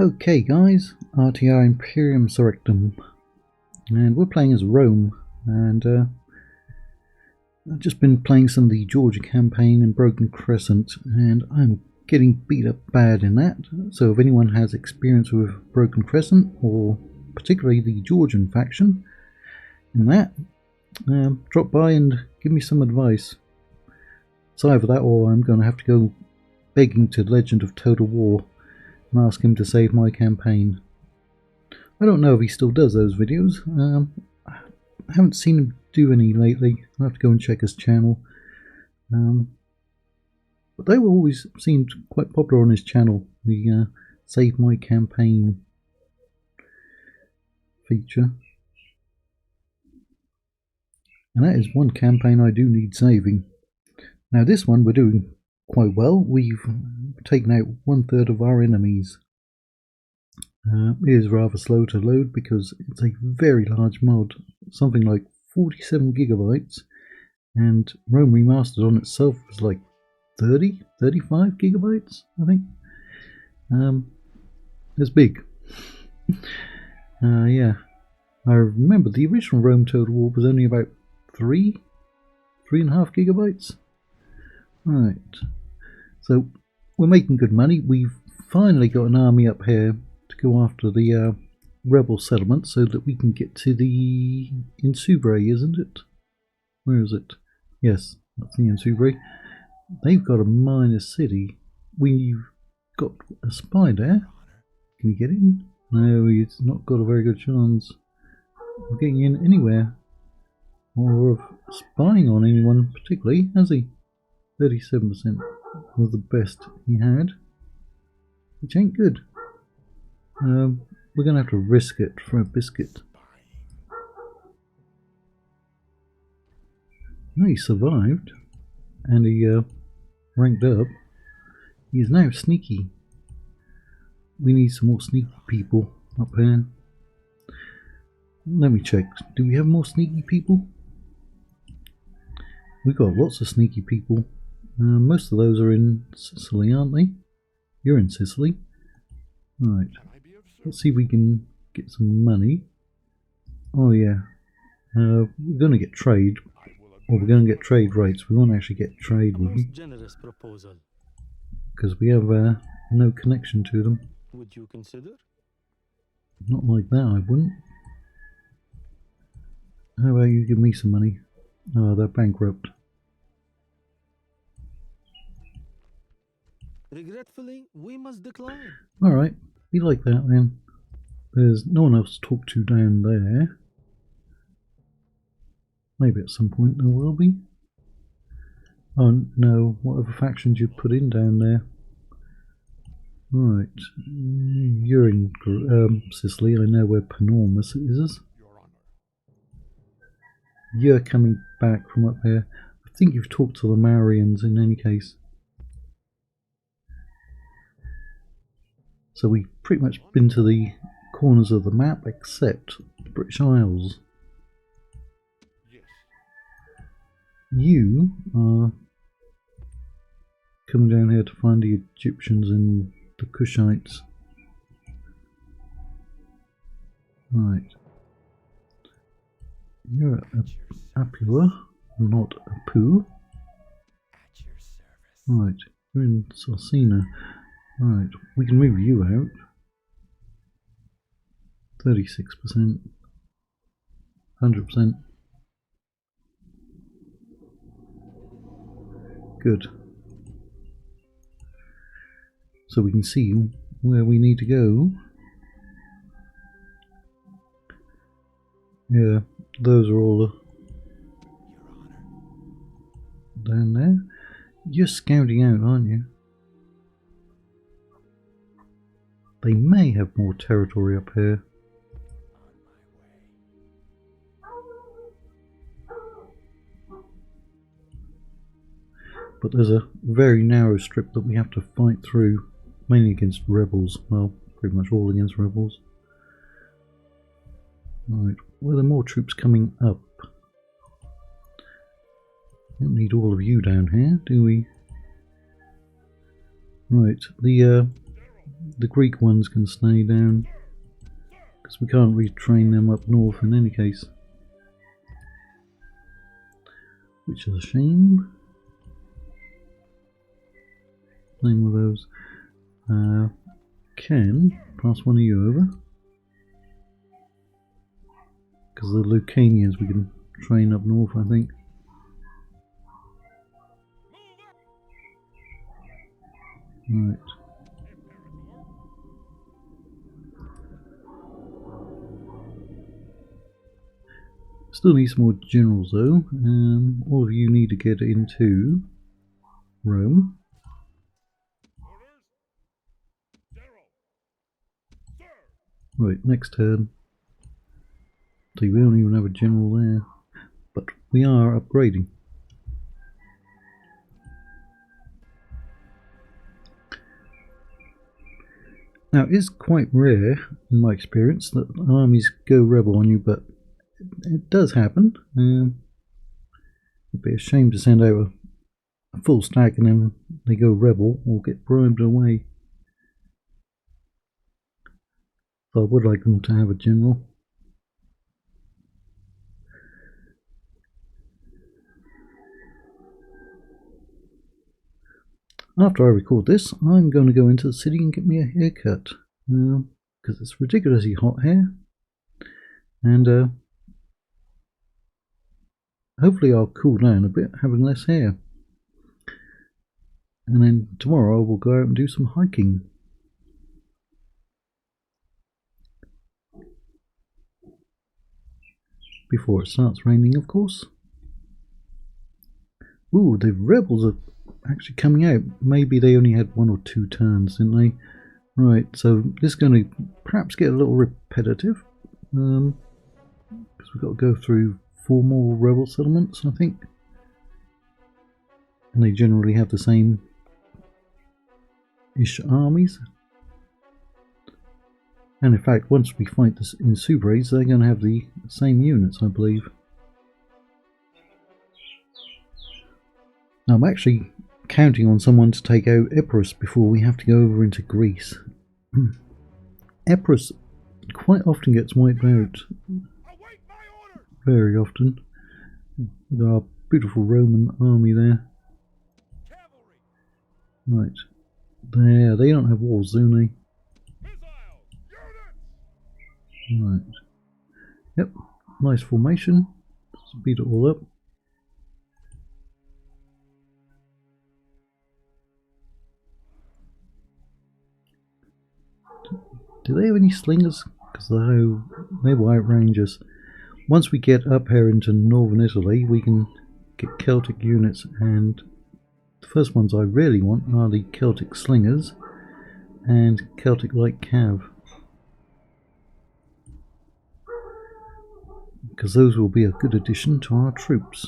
Okay guys, RTR Imperium Surrectum, and we're playing as Rome, and I've just been playing some of the Georgia campaign in Broken Crescent, and I'm getting beat up bad in that. So if anyone has experience with Broken Crescent, or particularly the Georgian faction in that, drop by and give me some advice. It's either that or I'm going to have to go begging to Legend of Total War and ask him to save my campaign. I don't know if he still does those videos. I haven't seen him do any lately. I'll have to go and check his channel. But they were always seemed quite popular on his channel, the Save My Campaign feature. And that is one campaign I do need saving. Now this one we're doing quite well. We've taken out 1/3 of our enemies. It is rather slow to load because it's a very large mod, something like 47 gigabytes, and Rome Remastered on itself was like 35 gigabytes, I think. It's big. Yeah, I remember the original Rome Total War was only about 3.5 gigabytes. Right, so we're making good money. We've finally got an army up here to go after the rebel settlement so that we can get to the Insubri, isn't it? Where is it? Yes, that's the Insubri. They've got a minor city. We've got a spy there. Can we get in? No, he's not got a very good chance of getting in anywhere, or of spying on anyone particularly, has he? 37% was the best he had, which ain't good. We're going to have to risk it for a biscuit. No, he survived, and he ranked up. He is now sneaky. We need some more sneaky people up here. Let me check. Do we have more sneaky people? We've got lots of sneaky people. Most of those are in Sicily, aren't they? You're in Sicily. Right. Let's see if we can get some money. Oh yeah. We're going to get trade. Or we're going to get trade rates. We won't actually get trade with them. Because we have no connection to them. Would you consider? Not like that, I wouldn't. How about you give me some money? Oh, they're bankrupt. Regretfully, we must decline. Alright, be like that then. There's no one else to talk to down there. Maybe at some point there will be. Oh no, whatever factions you put in down there. Right, you're in Sicily. I know where Panormus is. You're coming back from up there. I think you've talked to the Marians in any case. So we've pretty much been to the corners of the map except the British Isles. You are coming down here to find the Egyptians and the Kushites. Right. You're a Apua, not a Poo. Right, you're in Sarcina. Right, we can move you out. 36%. 100%. Good. So we can see where we need to go. Yeah, those are all down there. You're scouting out, aren't you? They may have more territory up here. But there's a very narrow strip that we have to fight through, mainly against rebels. Well, pretty much all against rebels. Right, well, there are more troops coming up. Don't need all of you down here, do we? Right, the the Greek ones can stay down, because we can't retrain them up north in any case. Which is a shame. Same with those. Can pass one of you over. Because the Lucanians we can train up north, I think. Right. Still need some more generals though. All of you need to get into Rome. Right, next turn. See, we don't even have a general there, but we are upgrading. Now, it is quite rare, in my experience, that armies go rebel on you, but it does happen. It'd be a shame to send out a full stack and then they go rebel or get bribed away. So I would like them to have a general. After I record this, I'm going to go into the city and get me a haircut, because it's ridiculously hot here, and hopefully I'll cool down a bit having less hair. And then tomorrow I will go out and do some hiking. Before it starts raining, of course. Ooh, the rebels are actually coming out. Maybe they only had 1 or 2 turns, didn't they? Right, so this is going to perhaps get a little repetitive. Because we've got to go through 4 more rebel settlements, I think. And they generally have the same-ish armies. And in fact, once we fight this in Super Age, they're going to have the same units, I believe. Now, I'm actually counting on someone to take out Epirus before we have to go over into Greece. Epirus quite often gets wiped out. Very often. We've got our beautiful Roman army there. Right. There, they don't have walls, do they? Right. Yep. Nice formation. Speed it all up. Do they have any slingers? Because they will outrange us. Once we get up here into northern Italy, we can get Celtic units, and the first ones I really want are the Celtic slingers and Celtic light cav. Because those will be a good addition to our troops.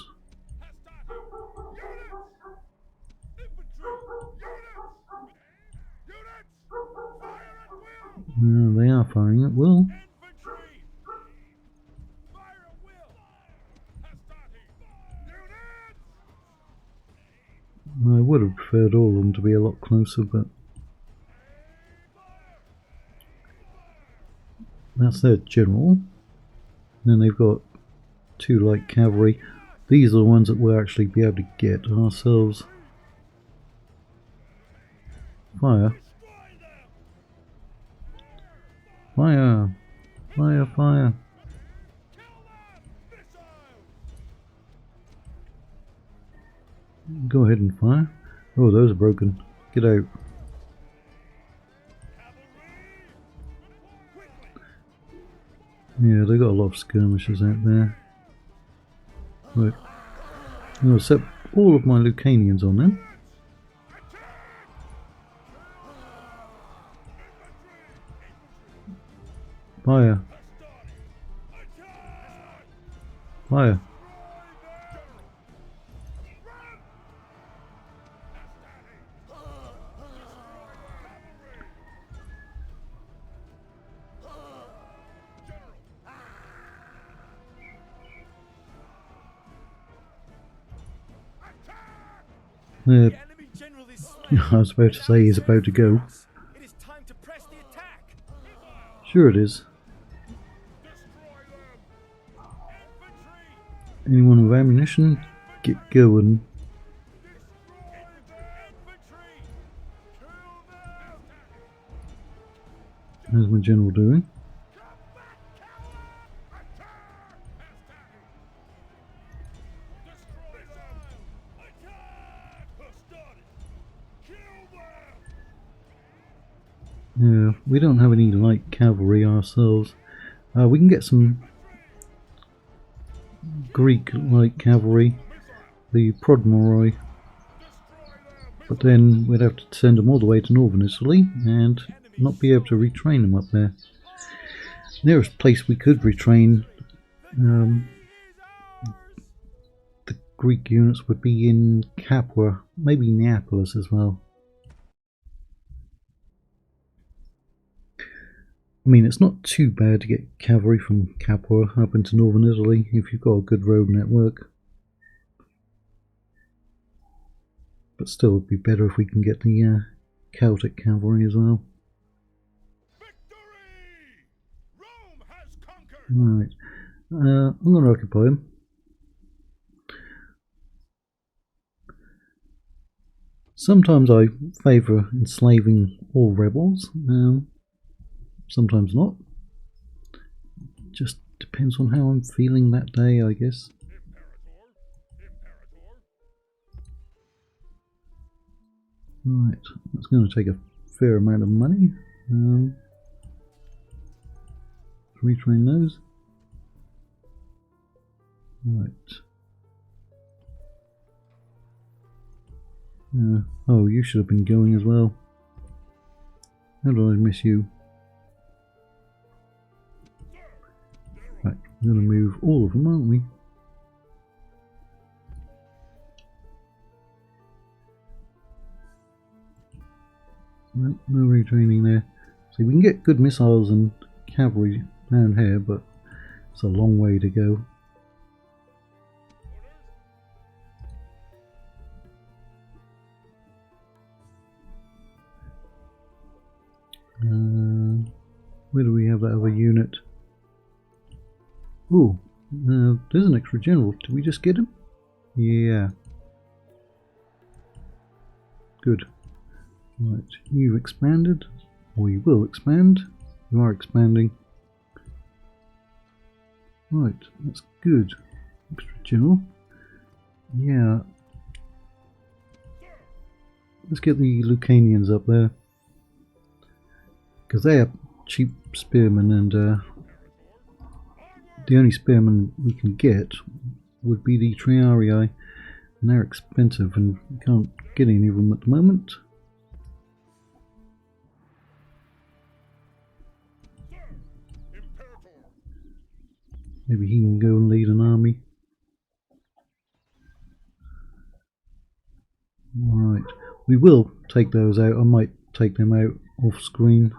They are firing at will. I would have preferred all of them to be a lot closer, but that's their general. And then they've got 2 light cavalry. These are the ones that we'll actually be able to get ourselves. Fire. Fire! Fire, fire! Go ahead and fire. Oh, those are broken. Get out. Yeah, they got a lot of skirmishers out there. Right. I'm going to set all of my Lucanians on them. Fire. Fire. I was about to say he's about to go. It is time to press Sure it is. Anyone with ammunition, get going. How's my general doing? Yeah, we don't have any light cavalry ourselves. We can get some Greek light cavalry, the Prodmoroi, but then we'd have to send them all the way to northern Italy and not be able to retrain them up there. The nearest place we could retrain the Greek units would be in Capua, maybe Neapolis as well. I mean, it's not too bad to get cavalry from Capua up into northern Italy if you've got a good road network. But still, it would be better if we can get the Celtic cavalry as well. Right, I'm going to occupy him. Sometimes I favour enslaving all rebels, sometimes not. Just depends on how I'm feeling that day, I guess. Right, that's going to take a fair amount of money. Retrain those. Right. Oh, you should have been going as well. How did I miss you? Right, we're going to move all of them, aren't we? No, no retraining there. So we can get good missiles and cavalry down here, but it's a long way to go. Where do we have that other unit? Ooh, there's an extra general. Did we just get him? Yeah. Good. Right, you've expanded, or you will expand. You are expanding. Right, that's good. Extra general. Yeah. Let's get the Lucanians up there. Because they are cheap spearmen, and the only spearmen we can get would be the Triarii, and they're expensive and we can't get any of them at the moment. Maybe he can go and lead an army. Right, we will take those out. I might take them out off screen.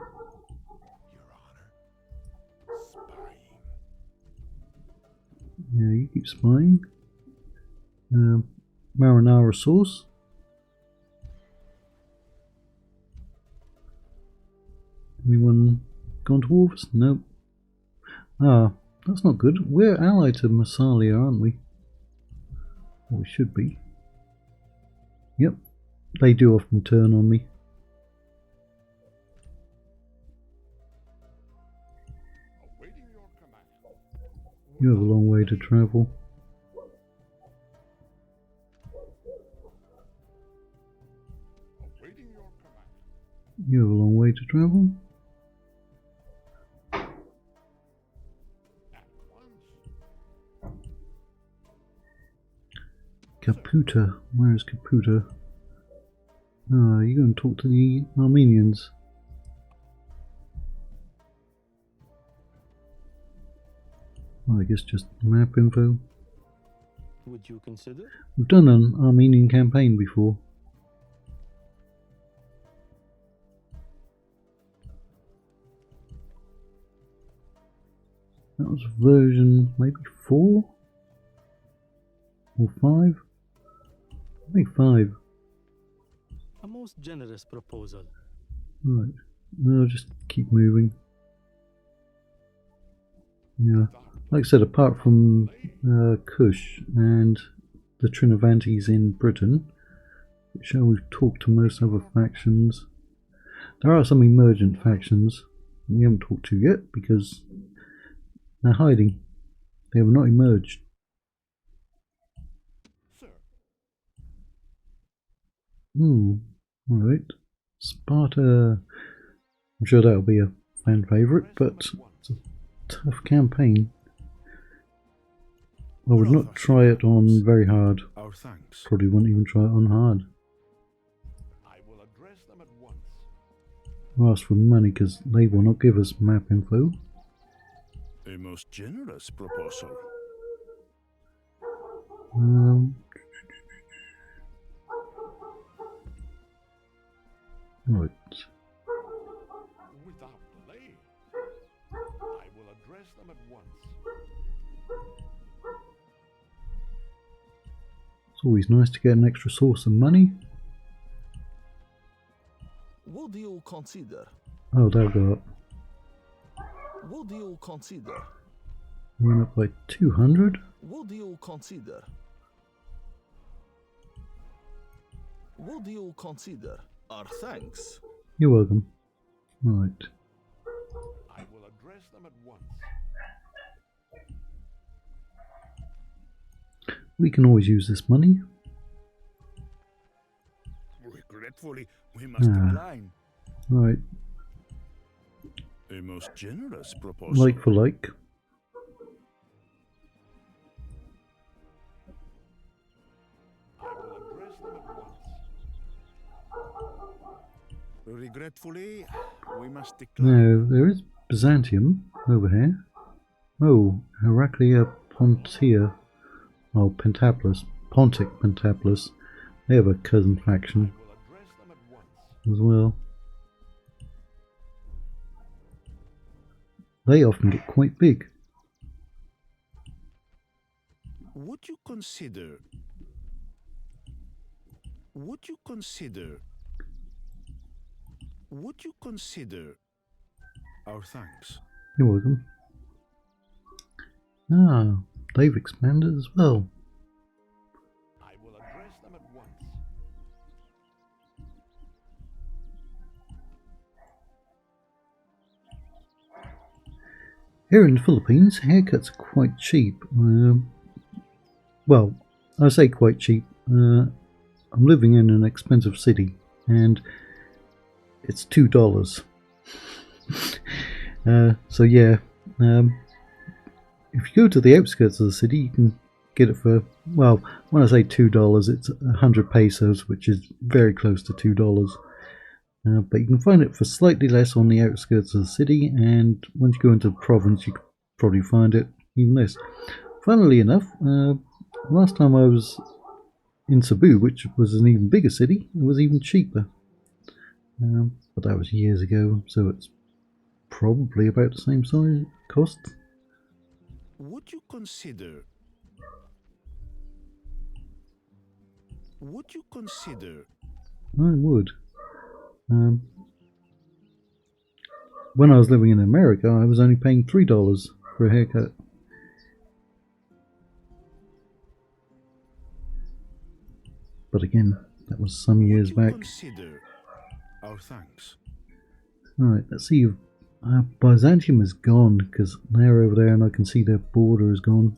Yeah, you keep spying. Marinara sauce. Anyone gone to war with us? Nope. Ah, that's not good. We're allied to Massalia, aren't we? Or we should be. Yep, they do often turn on me. You have a long way to travel. You have a long way to travel. Caputa. Where is Caputa? Ah, you're going to talk to the Armenians. Well, I guess just map info. Would you consider? We've done an Armenian campaign before. That was version maybe 4 or 5. I think 5. A most generous proposal. Right. No, just keep moving. Yeah, like I said, apart from Kush and the Trinovantes in Britain, which we've talked to most other factions, there are some emergent factions we haven't talked to yet because they're hiding. They have not emerged. Alright. Sparta. I'm sure that'll be a fan favourite, but it's a tough campaign. I would not try it on very hard. Probably wouldn't even try it on hard. I'll ask for money because they will not give us map info. A most generous proposal. Right. Without delay, I will address them at once. It's always nice to get an extra source of money. Would you consider? Oh, that'll go up. Would you consider? Went up by 200. Would you consider? Would you consider? Our thanks. You're welcome. Right. I will address them at once. We can always use this money. Regretfully, we must decline. Right. A most generous proposal. Like for like. I will address them at once. Regretfully, we must decline. No, there is Byzantium over here. Oh, Heraclea Pontia. Oh, Pentapolis. Pontic Pentapolis. They have a cousin faction as well. They often get quite big. Would you consider? Would you consider? Would you consider? Our thanks. You're welcome. Ah, they've expanded as well. I will address them at once. Here in the Philippines, haircuts are quite cheap. Well, I say quite cheap. I'm living in an expensive city, and it's $2. So yeah, if you go to the outskirts of the city, you can get it for, well, when I say $2, it's 100 pesos, which is very close to $2. But you can find it for slightly less on the outskirts of the city, and once you go into the province, you can probably find it even less. Funnily enough, last time I was in Cebu, which was an even bigger city, it was even cheaper. But that was years ago, so it's probably about the same size cost. Would you consider? Would you consider? I would. When I was living in America, I was only paying $3 for a haircut. But again, that was some years back. Consider our thanks. Alright, let's see. Byzantium is gone because they're over there and I can see their border is gone.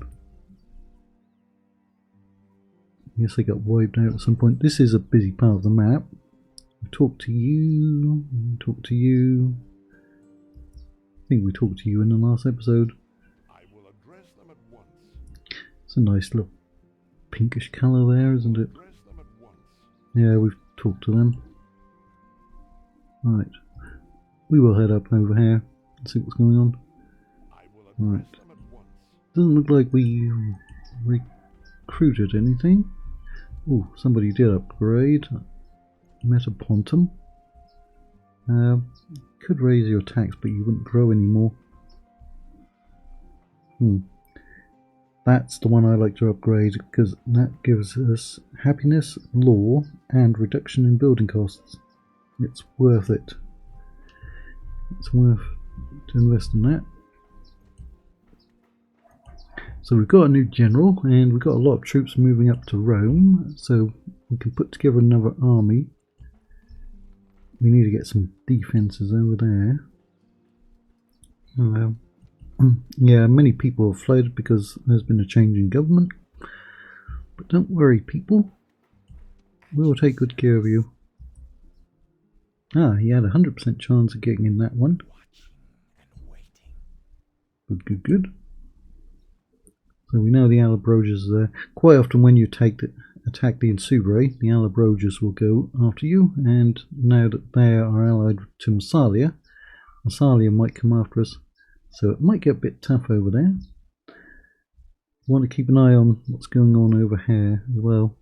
I guess they got wiped out at some point. This is a busy part of the map. Talk to you. Talk to you. I think we talked to you in the last episode. I will address them at once. It's a nice little pinkish colour there, isn't it? Yeah, we've talked to them. Right. We will head up over here and see what's going on. Right. Doesn't look like we recruited anything. Oh, somebody did upgrade. Metapontum. Could raise your tax, but you wouldn't grow anymore. That's the one I like to upgrade because that gives us happiness, law, and reduction in building costs. It's worth it. It's worth to invest in that. So we've got a new general, and we've got a lot of troops moving up to Rome, so we can put together another army. We need to get some defences over there. Yeah, many people have floated because there's been a change in government. But don't worry, people. We will take good care of you. Ah, he had a 100% chance of getting in that one. Good, good, good. So we know the Allobroges are there. Quite often when you attack the Insubres, the Allobroges will go after you, and now that they are allied to Massalia, Massalia might come after us, so it might get a bit tough over there. We want to keep an eye on what's going on over here as well.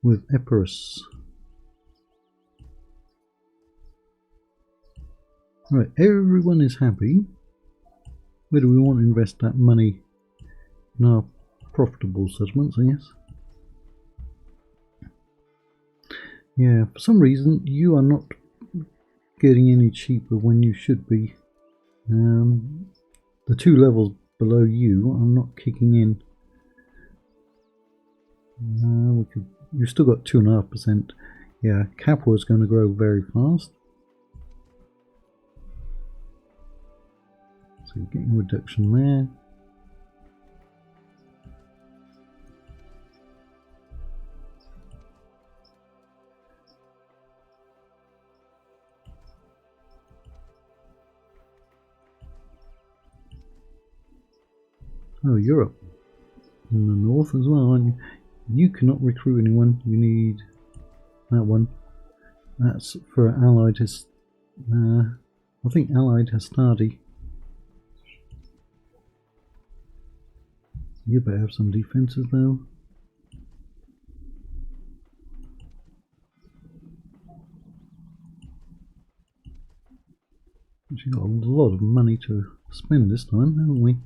With Epirus. Right, everyone is happy. Where do we want to invest that money? In our profitable settlements, I guess. Yeah, for some reason you are not getting any cheaper when you should be. The two levels below you are not kicking in. You've still got 2.5%. Yeah, Capua is going to grow very fast. So you're getting a reduction there. Oh, Europe. In the north as well, aren't you? You cannot recruit anyone. You need that one. That's for Allied. I think Allied Hastati. You better have some defences though. We've got a lot of money to spend this time, haven't we?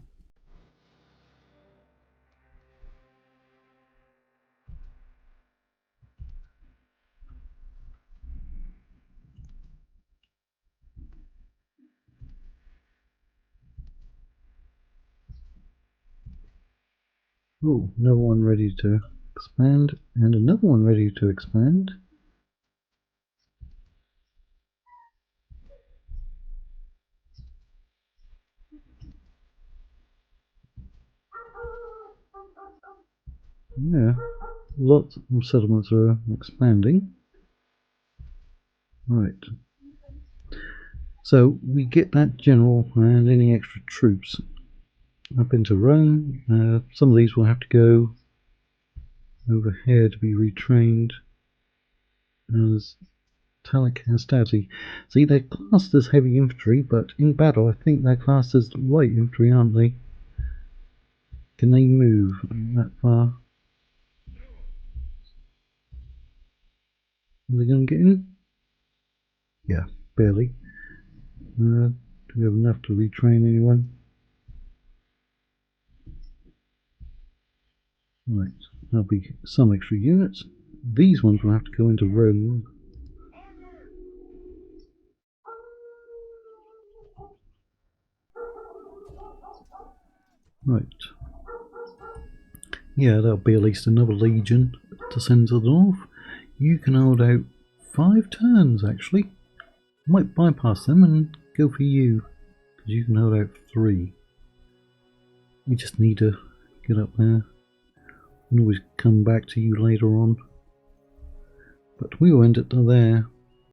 Oh, another one ready to expand, and another one ready to expand. Yeah, lots of settlements are expanding. Right. So we get that general and any extra troops up into Rome. Some of these will have to go over here to be retrained as Talic Hastati. See, they're classed as heavy infantry, but in battle I think they're classed as light infantry, aren't they? Can they move that far? Are they going to get in? Yeah, barely. Do we have enough to retrain anyone? Right, there'll be some extra units. These ones will have to go into Rome. Right. Yeah, there'll be at least another legion to send to the north. You can hold out 5 turns, actually. Might bypass them and go for you, because you can hold out 3. We just need to get up there. We can always come back to you later on. But we will end it there.